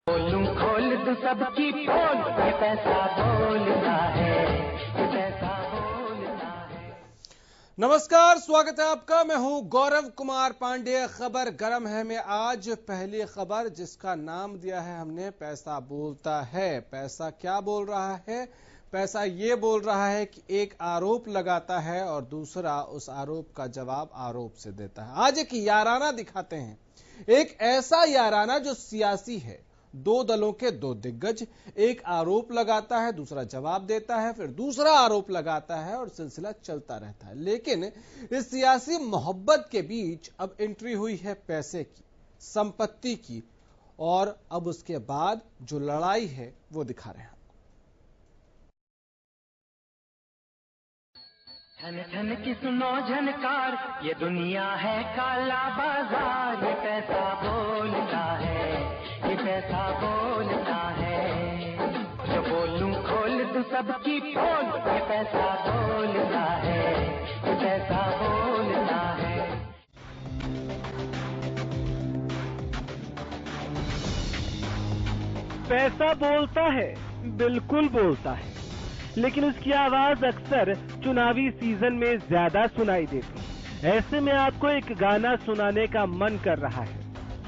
बोलूं खोल दूं सबकी पोल, ये पैसा बोलता है, ये पैसा बोलता है। नमस्कार, स्वागत है आपका। मैं हूं गौरव कुमार पांडे। खबर गरम है में आज पहली खबर जिसका नाम दिया है हमने पैसा बोलता है। पैसा क्या बोल रहा है? पैसा ये बोल रहा है कि एक आरोप लगाता है और दूसरा उस आरोप का जवाब आरोप से देता है। आज एक याराना दिखाते हैं, एक ऐसा याराना जो सियासी है। दो दलों के दो दिग्गज, एक आरोप लगाता है, दूसरा जवाब देता है, फिर दूसरा आरोप लगाता है और सिलसिला चलता रहता है। लेकिन इस सियासी मोहब्बत के बीच अब एंट्री हुई है पैसे की, संपत्ति की, और अब उसके बाद जो लड़ाई है वो दिखा रहे हैं। ठन ठन की सुनो झनकार, ये दुनिया है काला बाजार, ये पैसा बोलता है, ये पैसा बोलता है। जो बोलूं खोल दूं सबकी पोल, ये पैसा बोलता है, ये पैसा बोलता है। पैसा बोलता है, बिल्कुल बोलता है, लेकिन उसकी आवाज अक्सर चुनावी सीजन में ज्यादा सुनाई देती। ऐसे में आपको एक गाना सुनाने का मन कर रहा है,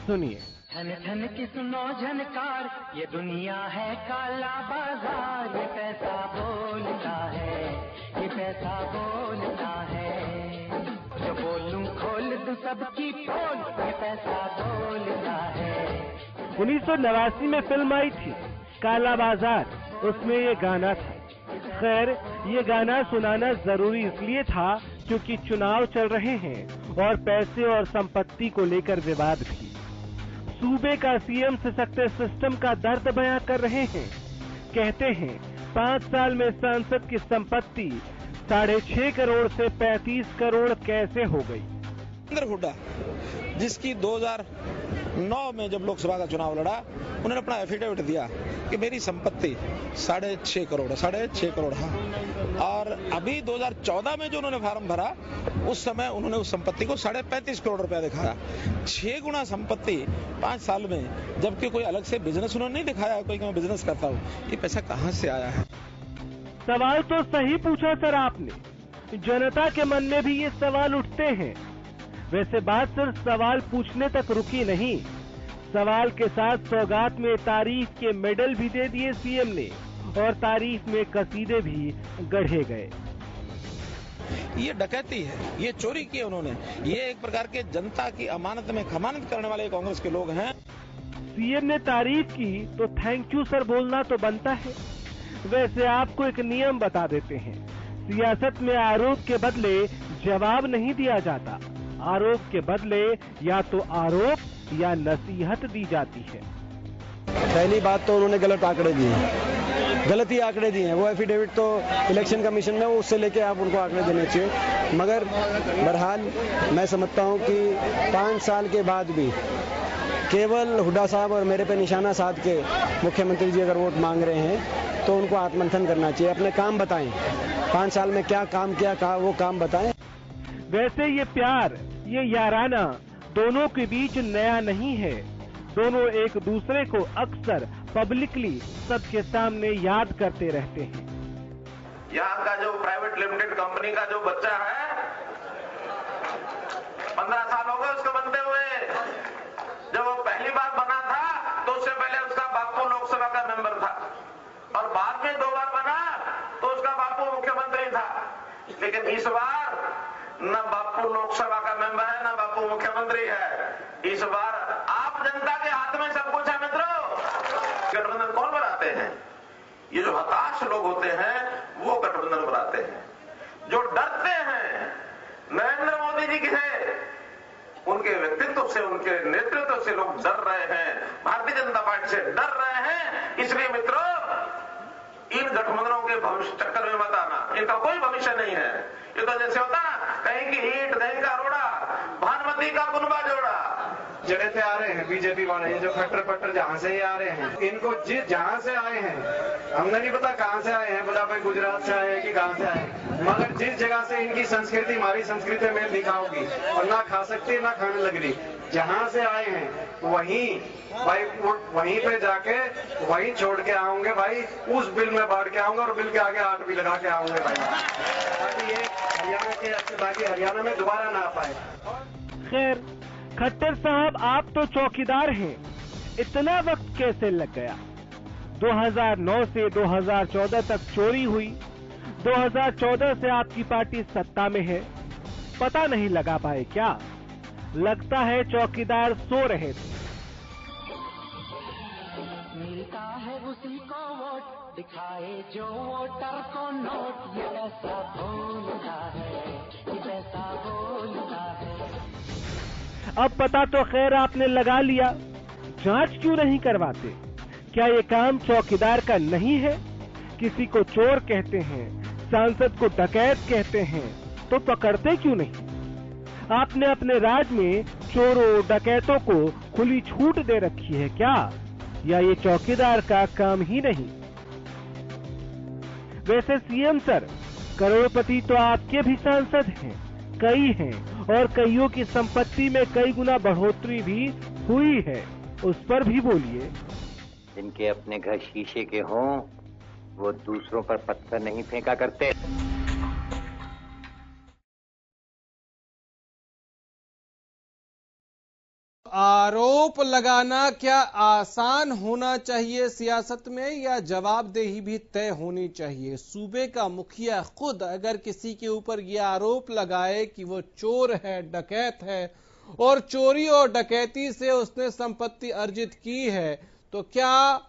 सुनिए। ठन ठन की सुनो झनकार, ये दुनिया है काला बाजार, ये पैसा बोलता है, ये पैसा बोलता है। जो बोलूं खोल दूं सबकी पोल, ये पैसा बोलता है। 1989 में फिल्म आई थी काला बाजार, उसमें ये गाना था। खैर, ये गाना सुनाना जरूरी इसलिए था क्योंकि चुनाव चल रहे हैं और पैसे और संपत्ति को लेकर विवाद भी। सूबे का सीएम सिसकते सिस्टम का दर्द बयां कर रहे हैं। कहते हैं 5 साल में सांसद की संपत्ति 6.5 करोड़ से 35 करोड़ कैसे हो गई। नरेंद्र हुड्डा, जिसकी 2009 में जब लोकसभा का चुनाव लड़ा, उन्होंने अपना एफिडेविट दिया कि मेरी संपत्ति 6.5 करोड़ है, 6.5 करोड़। हाँ, और अभी 2014 में जो उन्होंने फार्म भरा, उस समय उन्होंने उस संपत्ति को 35.5 करोड़ रुपया दिखाया। 6 गुना संपत्ति 5 साल में, जबकि कोई अलग से बिजनेस उन्होंने नहीं दिखाया, कोई मैं बिजनेस करता हूँ। ये पैसा कहाँ से आया है? सवाल तो सही पूछा सर आपने। जनता के मन में भी ये सवाल उठते हैं। वैसे बात सिर्फ सवाल पूछने तक रुकी नहीं, सवाल के साथ सौगात में तारीफ के मेडल भी दे दिए सीएम ने और तारीफ में कसीदे भी गढ़े गए। ये डकैती है, ये चोरी की है उन्होंने। ये एक प्रकार के जनता की अमानत में खमानत करने वाले कांग्रेस के लोग हैं। सीएम ने तारीफ की तो थैंक यू सर बोलना तो बनता है। वैसे आपको एक नियम बता देते हैं, सियासत में आरोप के बदले जवाब नहीं दिया जाता। आरोप के बदले या तो आरोप या नसीहत दी जाती है। पहली बात तो उन्होंने गलत आंकड़े दिए हैं, गलत ही आंकड़े दिए हैं। वो एफिडेविट तो इलेक्शन कमीशन में, उससे लेके आप उनको आंकड़े देने चाहिए। मगर बहरहाल मैं समझता हूं कि 5 साल के बाद भी केवल हुड्डा साहब और मेरे पे निशाना साध के मुख्यमंत्री जी अगर वोट मांग रहे हैं तो उनको आत्ममंथन करना चाहिए, अपने काम बताएं। 5 साल में क्या काम किया, वो काम बताएं। वैसे ये प्यार, ये याराना दोनों के बीच नया नहीं है। दोनों एक दूसरे को अक्सर पब्लिकली सबके सामने याद करते रहते हैं। यहाँ का जो प्राइवेट लिमिटेड कंपनी का जो बच्चा है, 15 साल हो गए उसको बनते हुए। जब वो पहली बार बना था तो उससे पहले उसका बापू लोकसभा का मेंबर था, और बाद में 2 बार बना तो उसका बापू मुख्यमंत्री था। लेकिन इस बार न बापू लोकसभा का मेंबर है, न बापू मुख्यमंत्री है। इस बार आप जनता के हाथ में सब कुछ है मित्रों। गठबंधन कौन बनाते हैं? ये जो हताश लोग होते हैं वो गठबंधन बनाते हैं। जो डरते हैं नरेंद्र मोदी जी से, उनके व्यक्तित्व से, उनके नेतृत्व से लोग डर रहे हैं, भारतीय जनता पार्टी से डर रहे हैं। इसलिए मित्रों, इन गठबंधनों के भविष्य चक्कर में मत आना, इनका कोई भविष्य नहीं है। ये तो जैसे होता ना, कहीं की ईंट कहीं का रोड़ा, भानुमती का कुनबा जोड़ा। जगह से आ रहे हैं बीजेपी वाले, ये जो खट्टर पट्टर जहाँ से ही आ रहे हैं, इनको जिस जहाँ से आए हैं, हमने नहीं पता कहाँ से आए हैं, बोला भाई गुजरात से आए हैं कि कहाँ से आए, मगर जिस जगह से इनकी संस्कृति हमारी संस्कृति में मेल दिखाओगी और ना खा सकती ना खाने लग रही, जहां से आए हैं वहीं पे जाके वहीं छोड़ के आऊंगे भाई, उस बिल में बांट के आऊंगा और बिल के आगे 8 भी लगा के आऊंगे भाई, ताकि ये हरियाणा में दोबारा ना आ पाए। खैर खट्टर साहब, आप तो चौकीदार हैं, इतना वक्त कैसे लग गया? 2009 से 2014 तक चोरी हुई, 2014 से आपकी पार्टी सत्ता में है, पता नहीं लगा पाए क्या? लगता है चौकीदार सो रहे थे। मिलता है उसी को वोट, दिखाए जो वोटर को नोट, ये पैसा बोलता है, ये पैसा बोलता है। अब पता तो खैर आपने लगा लिया, जांच क्यों नहीं करवाते? क्या ये काम चौकीदार का नहीं है? किसी को चोर कहते हैं, सांसद को डकैत कहते हैं, तो पकड़ते क्यों नहीं? आपने अपने राज में चोरों डकैतों को खुली छूट दे रखी है क्या, या ये चौकीदार का काम ही नहीं? वैसे सीएम सर, करोड़पति तो आपके भी सांसद हैं, कई हैं, और कईयों की संपत्ति में कई गुना बढ़ोतरी भी हुई है, उस पर भी बोलिए। जिनके अपने घर शीशे के हों, वो दूसरों पर पत्थर नहीं फेंका करते। आरोप लगाना क्या आसान होना चाहिए सियासत में, या जवाबदेही भी तय होनी चाहिए? सूबे का मुखिया खुद अगर किसी के ऊपर यह आरोप लगाए कि वो चोर है, डकैत है, और चोरी और डकैती से उसने संपत्ति अर्जित की है, तो क्या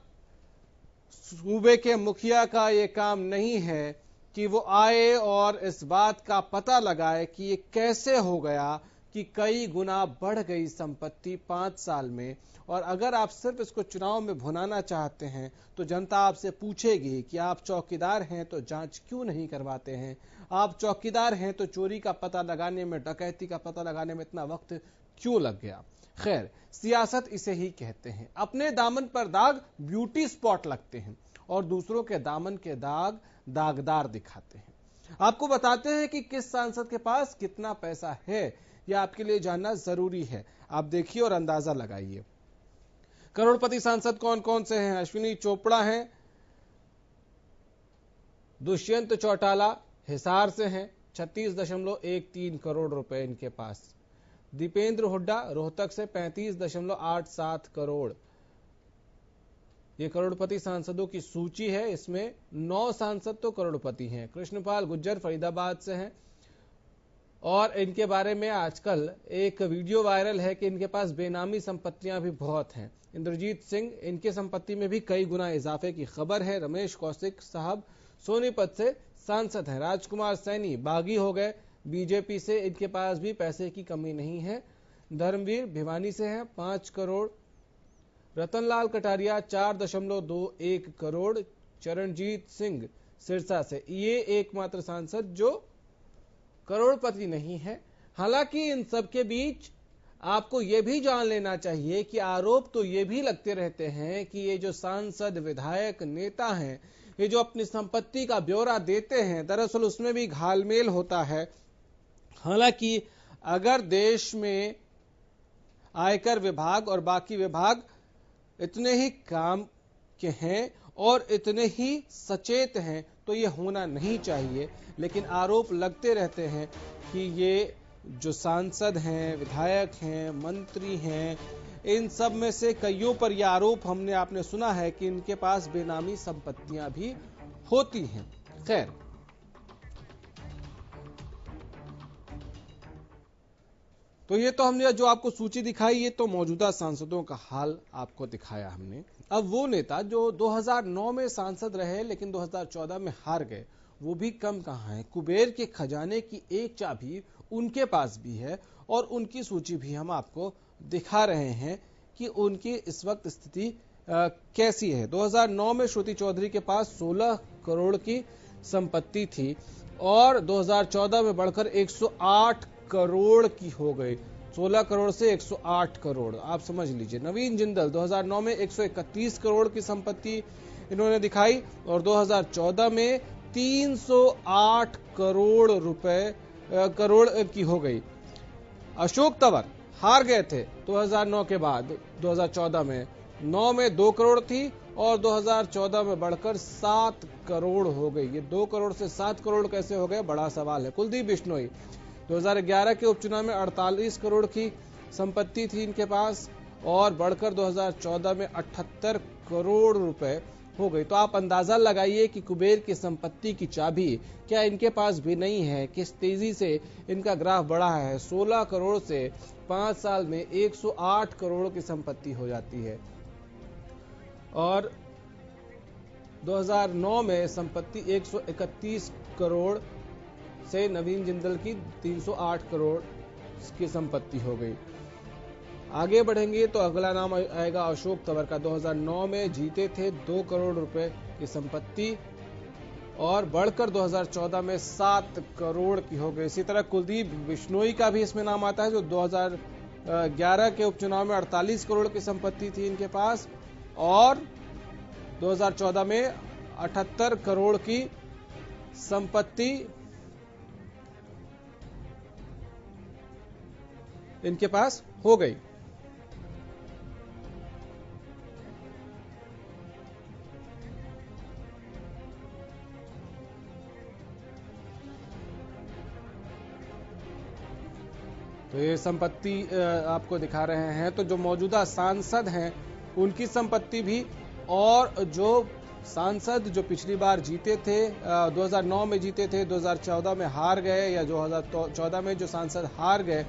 सूबे के मुखिया का ये काम नहीं है कि वो आए और इस बात का पता लगाए कि ये कैसे हो गया कि कई गुना बढ़ गई संपत्ति 5 साल में? और अगर आप सिर्फ इसको चुनाव में भुनाना चाहते हैं तो जनता आपसे पूछेगी कि आप चौकीदार हैं तो जांच क्यों नहीं करवाते हैं? आप चौकीदार हैं तो चोरी का पता लगाने में, डकैती का पता लगाने में इतना वक्त क्यों लग गया? खैर, सियासत इसे ही कहते हैं। अपने दामन पर दाग ब्यूटी स्पॉट लगते हैं और दूसरों के दामन के दाग दागदार दिखाते हैं। आपको बताते हैं कि किस सांसद के पास कितना पैसा है, यह आपके लिए जानना जरूरी है। आप देखिए और अंदाजा लगाइए। करोड़पति सांसद कौन कौन से हैं? अश्विनी चोपड़ा हैं, दुष्यंत चौटाला हिसार से हैं, 36.13 करोड़ रुपए इनके पास। दीपेंद्र हुड्डा रोहतक से 35.87 करोड़। ये करोड़पति सांसदों की सूची है, इसमें 9 सांसद तो करोड़पति हैं। कृष्णपाल गुज्जर फरीदाबाद से हैं और इनके बारे में आजकल एक वीडियो वायरल है कि इनके पास बेनामी संपत्तियां भी बहुत हैं। इंद्रजीत सिंह, इनके संपत्ति में भी कई गुना इजाफे की खबर है। रमेश कौशिक साहब सोनीपत से सांसद हैं। राजकुमार सैनी बागी हो गए बीजेपी से, इनके पास भी पैसे की कमी नहीं है। धर्मवीर भिवानी से हैं 5 करोड़। रतनलाल कटारिया 4.21 करोड़। चरणजीत सिंह सिरसा से ये एकमात्र सांसद जो करोड़पति नहीं है। हालांकि इन सब के बीच आपको यह भी जान लेना चाहिए कि आरोप तो ये भी लगते रहते हैं कि ये जो सांसद, विधायक, नेता हैं, ये जो अपनी संपत्ति का ब्यौरा देते हैं, दरअसल उसमें भी घालमेल होता है। हालांकि अगर देश में आयकर विभाग और बाकी विभाग इतने ही काम के हैं और इतने ही सचेत हैं तो ये होना नहीं चाहिए, लेकिन आरोप लगते रहते हैं कि ये जो सांसद हैं, विधायक हैं, मंत्री हैं, इन सब में से कईयों पर यह आरोप आपने सुना है कि इनके पास बेनामी संपत्तियां भी होती हैं। खैर, तो ये तो हमने जो आपको सूची दिखाई, ये तो मौजूदा सांसदों का हाल आपको दिखाया हमने। अब वो नेता जो 2009 में सांसद रहे लेकिन 2014 में हार गए, वो भी कम कहां है। कुबेर के खजाने की एक चाबी उनके पास भी है और उनकी सूची भी हम आपको दिखा रहे हैं कि उनकी इस वक्त स्थिति कैसी है। 2009 में श्रुति चौधरी के पास 16 करोड़ की संपत्ति थी और 2014 में बढ़कर 108 करोड़ की हो गई। 16 करोड़ से 108 करोड़, आप समझ लीजिए। नवीन जिंदल 2009 में 131 करोड़ की संपत्ति इन्होंने दिखाई और 2014 में 308 करोड़ रुपए की हो गई। अशोक तंवर हार गए थे 2009 के बाद 2014 में। 9 में 2 करोड़ थी और 2014 में बढ़कर 7 करोड़ हो गई। ये 2 करोड़ से 7 करोड़ कैसे हो गए, बड़ा सवाल है। कुलदीप बिश्नोई 2011 के उपचुनाव में 48 करोड़ की संपत्ति थी इनके पास और बढ़कर 2014 में 78 करोड़ रुपए हो गई। तो आप अंदाजा लगाइए कि कुबेर की संपत्ति की चाबी क्या इनके पास भी नहीं है। किस तेजी से इनका ग्राफ बढ़ा है। 16 करोड़ से 5 साल में 108 करोड़ की संपत्ति हो जाती है और 2009 में संपत्ति 131 करोड़ से नवीन जिंदल की 308 करोड़ की संपत्ति हो गई। आगे बढ़ेंगे तो अगला नाम आएगा अशोक तंवर का। 2009 में जीते थे 2 करोड़ रुपए की संपत्ति और बढ़कर 2014 में 7 करोड़ की हो गई। इसी तरह कुलदीप बिश्नोई का भी इसमें नाम आता है जो 2011 के उपचुनाव में 48 करोड़ की संपत्ति थी इनके पास और 2014 में 78 करोड़ की संपत्ति इनके पास हो गई। तो ये संपत्ति आपको दिखा रहे हैं। तो जो मौजूदा सांसद हैं उनकी संपत्ति भी और जो सांसद जो पिछली बार जीते थे 2009 में जीते थे 2014 में हार गए या 2014 में जो सांसद हार गए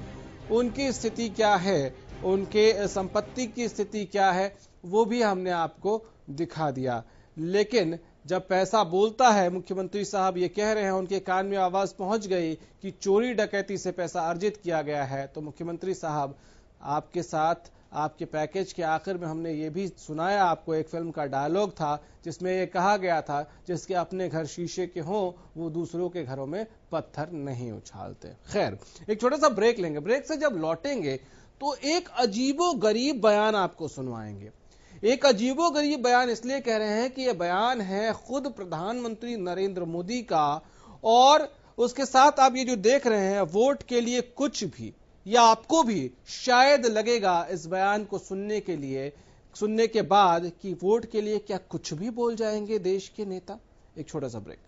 उनकी स्थिति क्या है, उनके संपत्ति की स्थिति क्या है वो भी हमने आपको दिखा दिया। लेकिन जब पैसा बोलता है, मुख्यमंत्री साहब ये कह रहे हैं, उनके कान में आवाज पहुंच गई कि चोरी डकैती से पैसा अर्जित किया गया है, तो मुख्यमंत्री साहब आपके साथ आपके पैकेज के आखिर में हमने ये भी सुनाया आपको, एक फिल्म का डायलॉग था जिसमें ये कहा गया था जिसके अपने घर शीशे के हों वो दूसरों के घरों में पत्थर नहीं उछालते। खैर, एक छोटा सा ब्रेक लेंगे। ब्रेक से जब लौटेंगे तो एक अजीबोगरीब बयान आपको सुनवाएंगे। एक अजीबोगरीब बयान इसलिए कह रहे हैं कि यह बयान है खुद प्रधानमंत्री नरेंद्र मोदी का और उसके साथ आप ये जो देख रहे हैं वोट के लिए कुछ भी, या आपको भी शायद लगेगा इस बयान को सुनने के बाद कि वोट के लिए क्या कुछ भी बोल जाएंगे देश के नेता। एक छोटा सा ब्रेक।